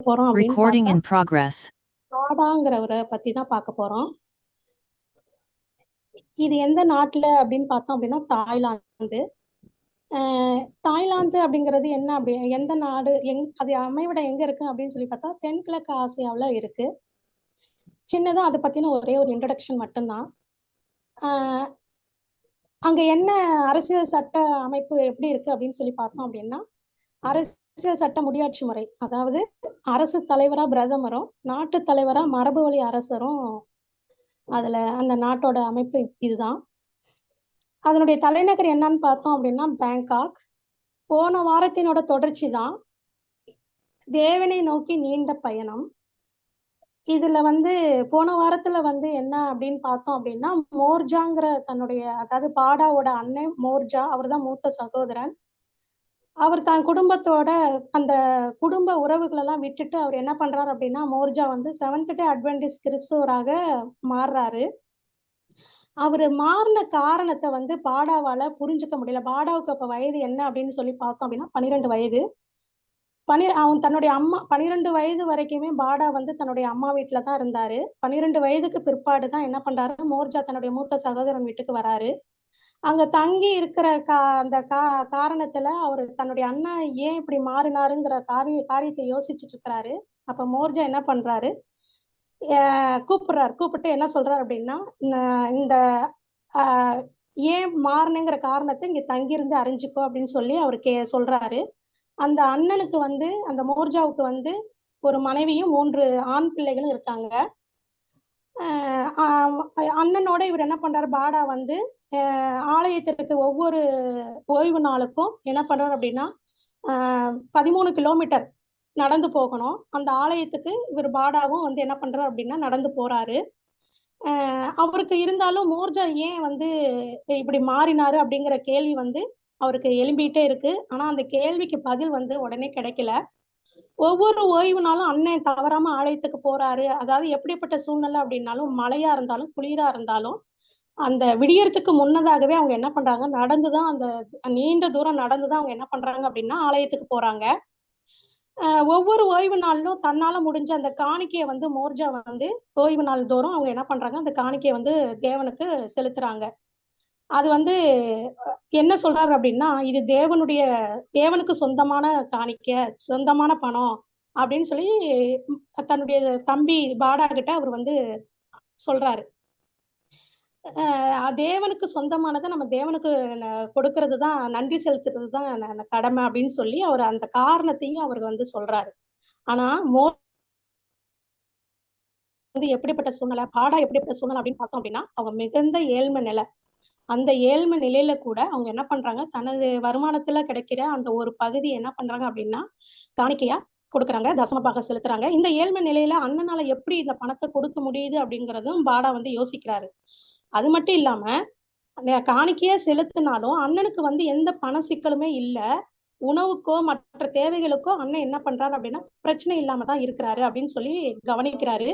போறோம் அப்படின்னு Recording பார்த்தா in progress. பாடாங்கிறவரை பத்தி தான் பார்க்க போறோம். இது எந்த நாட்டுல அப்படின்னு பார்த்தோம் அப்படின்னா தாய்லாந்து. தாய்லாந்து அப்படிங்கிறது என்ன அப்படி எந்த நாடு அது அமைவிடம் எங்க இருக்கு அப்படின்னு சொல்லி பார்த்தா தென்கிழக்கு ஆசியாவில் இருக்கு. சின்னதா அதை பத்தின ஒரே ஒரு இன்ட்ரடக்ஷன் மட்டும்தான். ஆஹ் அங்க என்ன அரசியல் சட்ட அமைப்பு எப்படி இருக்கு அப்படின்னு சொல்லி பார்த்தோம் அப்படின்னா அரசியல் சட்ட முடியாட்சி முறை, அதாவது அரசு தலைவரா பிரதமரும் நாட்டு தலைவரா மரபு வழி அரசரும் அதுல அந்த நாட்டோட அமைப்பு இதுதான். அதனுடைய தலைநகர் என்னன்னு பார்த்தோம் அப்படின்னா பேங்காக். போன வாரத்தினோட தொடர்ச்சி தான் தேவனை நோக்கி நீண்ட பயணம். இதுல போன வாரத்துல என்ன அப்படின்னு பார்த்தோம் அப்படின்னா மோர்ஜாங்கிற தன்னுடைய, அதாவது பாடாவோட அண்ணன் மோர்ஜா, அவர் தான் மூத்த சகோதரன். அவர் தன் குடும்பத்தோட அந்த குடும்ப உறவுகள் எல்லாம் விட்டுட்டு அவர் என்ன பண்றாரு அப்படின்னா மோர்ஜா செவன்த் டே அட்வென்டிஸ்ட் கிறிஸ்துவராக மாறுறாரு. அவரு மாறின காரணத்தை பாடாவால புரிஞ்சுக்க முடியல. பாடாவுக்கு அப்ப வயது என்ன அப்படின்னு சொல்லி பார்த்தோம் அப்படின்னா 12 வயது. அவன் தன்னுடைய அம்மா 12 வயது வரைக்குமே பாடா தன்னுடைய அம்மா வீட்டுல தான் இருந்தாரு. 12 வயதுக்கு பிற்பாடு தான் என்ன பண்றாரு, மோர்ஜா தன்னுடைய மூத்த சகோதரன் வீட்டுக்கு வராரு. அங்க தங்கி இருக்கிற அந்த காரணத்துல அவர் தன்னுடைய அண்ணா ஏன் இப்படி மாறினாருங்கிற காரியத்தை யோசிச்சுட்டு இருக்கிறாரு. அப்ப மோர்ஜா என்ன பண்றாரு, கூப்பிட்டு என்ன சொல்றாரு அப்படின்னா இந்த ஏன் மாறினேங்கிற காரணத்தை இங்க தங்கியிருந்து அறிஞ்சுக்கோ அப்படின்னு சொல்லி அவர் சொல்றாரு. அந்த அண்ணனுக்கு அந்த மோர்ஜாவுக்கு ஒரு மனைவியும் 3 ஆண் பிள்ளைகளும் இருக்காங்க. அண்ணனோட இவர் என்ன பண்றாரு, பாடா ஆலயத்திற்கு ஒவ்வொரு ஓய்வு நாளுக்கும் என்ன பண்றாரு அப்படின்னா 13 கிலோமீட்டர் நடந்து போகணும். அந்த ஆலயத்துக்கு இவர் பாடாவும் என்ன பண்றாரு அப்படின்னா நடந்து போறாரு. அவருக்கு இருந்தாலும் மோர்ஜா ஏன் இப்படி மாறினாரு அப்படிங்கிற கேள்வி அவருக்கு எழும்பிட்டே இருக்கு. ஆனா அந்த கேள்விக்கு பதில் உடனே கிடைக்கல. ஒவ்வொரு ஓய்வு நாளும் அண்ணன் தவறாம ஆலயத்துக்கு போறாரு. அதாவது எப்படிப்பட்ட சூழ்நிலை அப்படின்னாலும், மழையா இருந்தாலும் குளிரா இருந்தாலும் அந்த விடியறதுக்கு முன்னதாகவே அவங்க என்ன பண்றாங்க, நடந்துதான் அந்த நீண்ட தூரம் நடந்துதான் அவங்க என்ன பண்றாங்க அப்படின்னா ஆலயத்துக்கு போறாங்க. ஒவ்வொரு ஓய்வு நாளிலும் தன்னால முடிஞ்ச அந்த காணிக்கையை மோர்ஜா ஓய்வு நாள் தோறும் அவங்க என்ன பண்றாங்க, அந்த காணிக்கையை தேவனுக்கு செலுத்துறாங்க. அது என்ன சொல்றாரு அப்படின்னா, இது தேவனுக்கு சொந்தமான காணிக்கை, சொந்தமான பணம் அப்படின்னு சொல்லி தன்னுடைய தம்பி பாடா கிட்ட அவர் சொல்றாரு. தேவனுக்கு சொந்தமானதை நம்ம தேவனுக்கு கொடுக்கறது தான், நன்றி செலுத்துறது தான் கடமை அப்படின்னு சொல்லி அவர் அந்த காரணத்தையும் அவர் சொல்றாரு. ஆனா எப்படிப்பட்ட சூழ்நிலை, பாடா எப்படிப்பட்ட சூழ்நிலை அப்படின்னு பார்த்தோம் அப்படின்னா அவங்க மிகுந்த ஏழ்மை நிலை. அந்த ஏழ்மை நிலையில கூட அவங்க என்ன பண்றாங்க, தனது வருமானத்துல கிடைக்கிற அந்த ஒரு பகுதி என்ன பண்றாங்க அப்படின்னா காணிக்கையா கொடுக்குறாங்க, தசமபாக செலுத்துறாங்க. இந்த ஏழ்மை நிலையில அண்ணனால எப்படி இந்த பணத்தை கொடுக்க முடியுது அப்படிங்கறதும் பாடா யோசிக்கிறாரு. அது மட்டும் இல்லாம அந்த காணிக்கையா செலுத்தினாலும் அண்ணனுக்கு எந்த பண சிக்கலுமே இல்ல. உணவுக்கோ மற்ற தேவைகளுக்கோ அண்ணன் என்ன பண்றாரு அப்படின்னா பிரச்சனை இல்லாம தான் இருக்கிறாரு அப்படின்னு சொல்லி கவனிக்கிறாரு.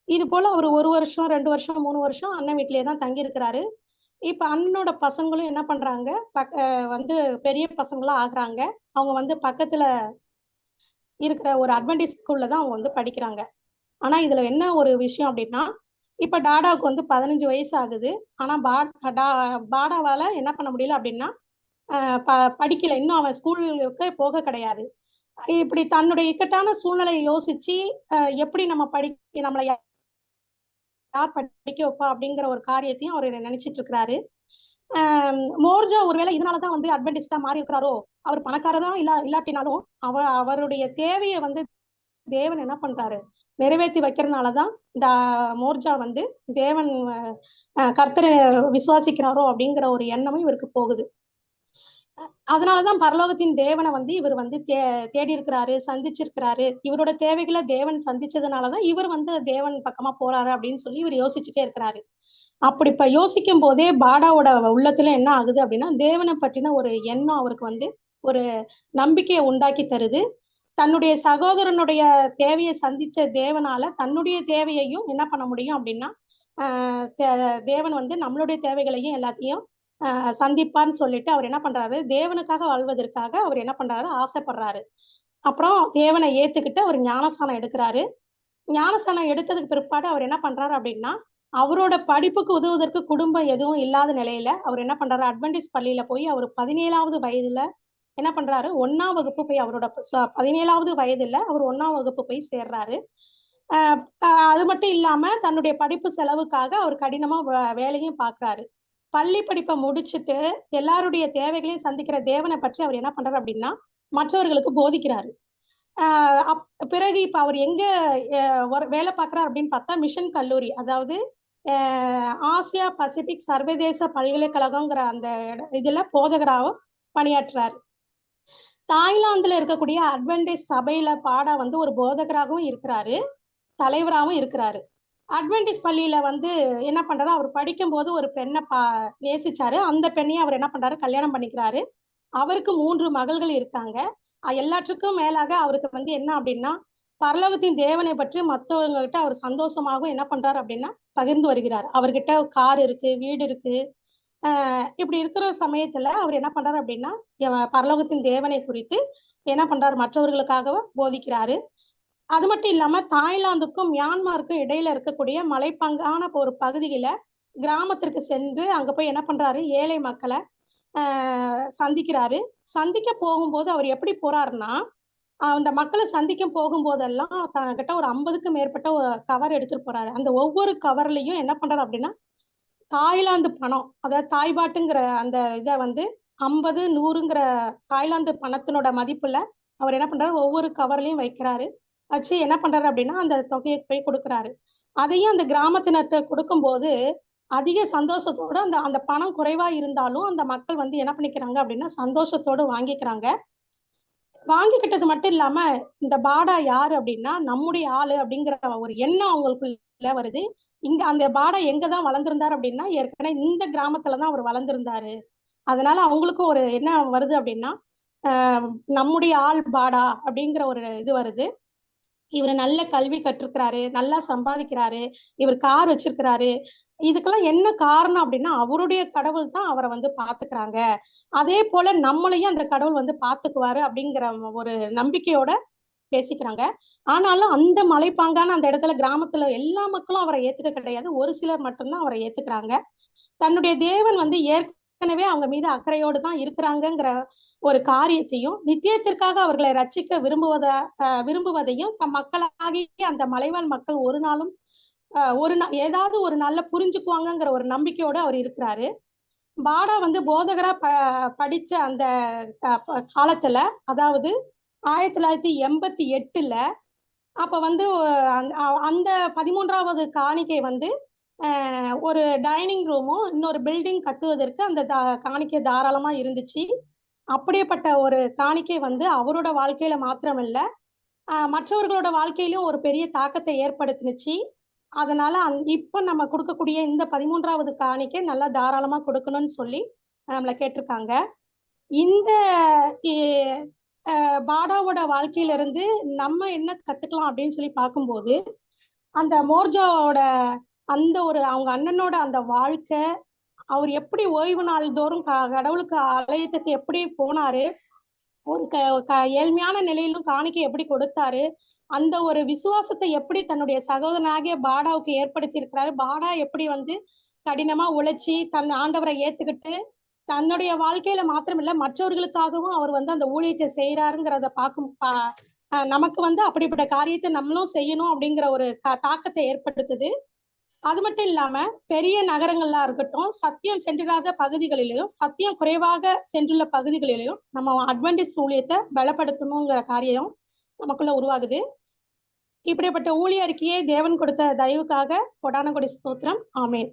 இது போல ஒரு வருஷம் 2 வருஷம் 3 வருஷம் அண்ணன் வீட்டிலேயே தான் தங்கி இருக்கிறாரு. இப்ப அண்ணனோட பசங்களும் என்ன பண்றாங்க, பெரிய பசங்களா ஆகுறாங்க. அவங்க பக்கத்துல இருக்கிற ஒரு அட்வென்டிஸ்ட் ஸ்கூல்ல தான் அவங்க படிக்கிறாங்க. ஆனா இதுல என்ன ஒரு விஷயம் அப்படின்னா, இப்ப டாடாவுக்கு 15 வயசு ஆகுது. ஆனா பாடாவால என்ன பண்ண முடியல அப்படின்னா படிக்கல, இன்னும் அவன் ஸ்கூலுக்கு போக கிடையாது. இப்படி தன்னுடைய இக்கட்டான சூழ்நிலையை யோசிச்சு எப்படி நம்மளை யார் படிக்க வைப்பா அப்படிங்கிற ஒரு காரியத்தையும் அவர் நினைச்சிட்டு இருக்கிறாரு. மோர்ஜா ஒருவேளை இதனாலதான் அட்வென்டிஸ்டா மாறி இருக்கிறாரோ, அவர் பணக்காரரா இல்லாட்டினாலும் அவருடைய தேவையை தேவன் என்ன பண்றாரு, நிறைவேற்றி வைக்கிறதுனாலதான் மோர்ஜா தேவன் கர்த்தரை விசுவாசிக்கிறாரோ அப்படிங்கிற ஒரு எண்ணமும் இவருக்கு போகுது. அதனாலதான் பரலோகத்தின் தேவனை இவர் தேடி இருக்கிறாரு, சந்திச்சிருக்கிறாரு. இவரோட தேவைகளை தேவன் சந்திச்சதுனாலதான் இவர் தேவன் பக்கமா போறாரு அப்படின்னு சொல்லி இவர் யோசிச்சுட்டே இருக்கிறாரு. அப்படி இப்ப யோசிக்கும் போதே பாடாவோட உள்ளத்துல என்ன ஆகுது அப்படின்னா தேவனை பற்றின ஒரு எண்ணம் அவருக்கு ஒரு நம்பிக்கையை உண்டாக்கி தருது. தன்னுடைய சகோதரனுடைய தேவையை சந்திச்ச தேவனால தன்னுடைய தேவையையும் என்ன பண்ண முடியும் அப்படின்னா தேவன் நம்மளுடைய தேவைகளையும் எல்லாத்தையும் சந்திப்பான்னு சொல்லிட்டு அவர் என்ன பண்றாரு, தேவனுக்காக வாழ்வதற்காக அவர் என்ன பண்றாரு, ஆசைப்படுறாரு. அப்புறம் தேவனை ஏத்துக்கிட்டு அவர் ஞானஸ்தானம் எடுக்கிறாரு. ஞானஸ்தானம் எடுத்ததுக்கு பிற்பாடு அவர் என்ன பண்றாரு அப்படின்னா, அவரோட படிப்புக்கு உதவுவதற்கு குடும்பம் எதுவும் இல்லாத நிலையில அவர் என்ன பண்றாரு, அட்வென்டிஸ் பள்ளியில போய் அவர் 17வது வயதுல என்ன பண்றாரு, 1ஆம் வகுப்பு போய் அவரோட 17வது வயதுல அவர் 1ஆம் வகுப்பு போய் சேர்றாரு. அ அது மட்டும் இல்லாம தன்னுடைய படிப்பு செலவுக்காக அவர் கடினமா வேலையும் பார்க்குறாரு. பள்ளி படிப்ப முடிச்சுட்டு எல்லாருடைய தேவைகளையும் சந்திக்கிற தேவனை பற்றி அவர் என்ன பண்றாரு அப்படின்னா, மற்றவர்களுக்கு போதிக்கிறாரு. அ அப் பிறகு இப்ப அவர் எங்க ஒரு வேலை பார்க்குறார் அப்படின்னு பார்த்தா, மிஷன் கல்லூரி. அதாவது அ ஆசியா பசிபிக் சர்வதேச பல்கலைக்கழகங்கிற அந்த இதுல போதகராவும் பணியாற்றுறாரு. தாய்லாந்துல இருக்கக்கூடிய அட்வென்டிஸ் சபையில வந்து ஒரு போதகராகவும் இருக்கிறாரு, தலைவராவும் இருக்கிறாரு. அட்வென்டிஸ் பள்ளியில என்ன பண்றாரு, அவர் படிக்கும்போது ஒரு பெண்ண நேசிச்சாரு. அந்த பெண்ணையும் அவர் என்ன பண்றாரு, கல்யாணம் பண்ணிக்கிறாரு. அவருக்கு 3 மகள்கள் இருக்காங்க. எல்லாற்றுக்கும் மேலாக அவருக்கு என்ன அப்படின்னா, பரலோகத்தின் தேவனை பற்றி மத்தவங்ககிட்ட அவர் சந்தோஷமாகவும் என்ன பண்றாரு அப்படின்னா, பகிர்ந்து வருகிறார். அவர்கிட்ட கார் இருக்கு, வீடு இருக்கு. இப்படி இருக்கிற சமயத்துல அவர் என்ன பண்றாரு அப்படின்னா, பரலோகத்தின் தேவனை குறித்து என்ன பண்றாரு, மற்றவர்களுக்காகவும் போதிக்கிறாரு. அது மட்டும் இல்லாம தாய்லாந்துக்கும் மியான்மருக்கும் இடையில இருக்கக்கூடிய மலைப்பாங்கான ஒரு பகுதியில கிராமத்திற்கு சென்று அங்க போய் என்ன பண்றாரு, ஏழை மக்களை சந்திக்கிறாரு. சந்திக்க போகும்போது அவர் எப்படி போறாருன்னா, அந்த மக்களை சந்திக்க போகும்போதெல்லாம் தன்கிட்ட ஒரு 50க்கும் மேற்பட்ட கவர் எடுத்துட்டு போறாரு. அந்த ஒவ்வொரு கவர்லயும் என்ன பண்றாரு அப்படின்னா, தாய்லாந்து பணம், அதாவது தாய்பாட்டுங்கிற அந்த இதை 50, 100ங்கிற தாய்லாந்து பணத்தினோட மதிப்புல அவர் என்ன பண்றாரு, ஒவ்வொரு கவர்லயும் வைக்கிறாரு. வச்சு என்ன பண்றாரு அப்படின்னா, அந்த தொகையை போய் கொடுக்குறாரு. அதையும் அந்த கிராமத்தினர்கிட்ட கொடுக்கும்போது அதிக சந்தோஷத்தோட அந்த அந்த பணம் குறைவா இருந்தாலும் அந்த மக்கள் என்ன பண்ணிக்கிறாங்க அப்படின்னா, சந்தோஷத்தோட வாங்கிக்கிறாங்க. வாங்கிக்கிட்டது மட்டும் இல்லாம, இந்த பாடா யாரு அப்படின்னா, நம்முடைய ஆளு அப்படிங்கிற ஒரு எண்ணம் அவங்களுக்குள்ள வருது. இங்க அந்த பாடா எங்க தான் வளர்ந்திருந்தாரு அப்படின்னா, ஏற்கனவே இந்த கிராமத்துல தான் அவர் வளர்ந்திருந்தாரு. அதனால அவங்களுக்கும் ஒரு என்ன வருது அப்படின்னா, நம்முடைய ஆள் பாடா அப்படிங்கிற ஒரு இது வருது. இவரு நல்ல கல்வி கற்றிருக்கிறாரு, நல்லா சம்பாதிக்கிறாரு, இவர் கார் வச்சிருக்கிறாரு. இதுக்கெல்லாம் என்ன காரணம் அப்படின்னா, அவருடைய கடவுள் தான் அவரை பாத்துக்கிறாங்க. அதே போல நம்மளையும் அந்த கடவுள் பாத்துக்குவாரு அப்படிங்கிற ஒரு நம்பிக்கையோட பேசிக்கிறாங்க. ஆனாலும் அந்த மலைப்பாங்கான அந்த இடத்துல கிராமத்துல எல்லா மக்களும் அவரை ஏத்துக்க கிடையாது. ஒரு சிலர் மட்டும்தான் அவரை ஏத்துக்கிறாங்க. தன்னுடைய தேவன் ஏற்கனவே அவங்க மீது அக்கறையோடு தான் இருக்கிறாங்கங்கிற ஒரு காரியத்தையும், நித்தியத்திற்காக அவர்களை ரட்சிக்க விரும்புவதையும் தம் மக்களாகிய அந்த மலைவாழ் மக்கள் ஒரு நாளும் ஏதாவது ஒரு நாள்ல புரிஞ்சுக்குவாங்கங்கிற ஒரு நம்பிக்கையோட அவர் இருக்கிறாரு. பாடா போதகரா படிச்ச அந்த காலத்துல, அதாவது 1988ல அப்ப அந்த 13வது காணிக்கை ஒரு டைனிங் ரூமும் இன்னொரு பில்டிங் கட்டுவதற்கு அந்த காணிக்கை தாராளமா இருந்துச்சு. அப்படியேப்பட்ட ஒரு காணிக்கை அவரோட வாழ்க்கையில மாத்திரமில்ல, மற்றவர்களோட வாழ்க்கையிலும் ஒரு பெரிய தாக்கத்தை ஏற்படுத்துனுச்சு. அதனால இப்ப நம்ம கொடுக்கக்கூடிய இந்த 13வது காணிக்கை நல்லா தாராளமா கொடுக்கணும்னு சொல்லி நம்மள கேட்டிருக்காங்க. இந்த பாடாவோட வாழ்க்கையில இருந்து நம்ம என்ன கத்துக்கலாம் அப்படின்னு சொல்லி பார்க்கும்போது, அந்த மோர்ஜாவோட அந்த ஒரு அவங்க அண்ணனோட அந்த வாழ்க்கை, அவர் எப்படி ஓய்வு நாள் தோறும் கடவுளுக்கு ஆலயத்துக்கு எப்படி போனாரு, ஒரு ஏழ்மையான நிலையிலும் காணிக்கை எப்படி கொடுத்தாரு, அந்த ஒரு விசுவாசத்தை எப்படி தன்னுடைய சகோதரனாகிய பாடாவுக்கு ஏற்படுத்தி இருக்கிறாரு, பாடா எப்படி கடினமா உழைச்சி தன் ஆண்டவரை ஏத்துக்கிட்டு தன்னுடைய வாழ்க்கையில மாத்திரமில்ல மற்றவர்களுக்காகவும் அவர் அந்த ஊழியத்தை செய்யறாருங்கிறத நமக்கு அப்படிப்பட்ட காரியத்தை நம்மளும் செய்யணும் அப்படிங்கிற ஒரு தாக்கத்தை ஏற்படுத்துது. அது மட்டும் இல்லாம பெரிய நகரங்கள்ல இருக்கட்டும், சத்தியம் சென்றிராத பகுதிகளிலையும், சத்தியம் குறைவாக சென்றுள்ள பகுதிகளிலையும் நம்ம அட்வென்டிஸ் ஊழியத்தை பலப்படுத்தணுங்கிற காரியம் நமக்குள்ள உருவாகுது. இப்படிப்பட்ட ஊழியருக்கையே தேவன் கொடுத்த தயவுக்காக கொடான கொடி ஸ்தோத்திரம். ஆமேன்.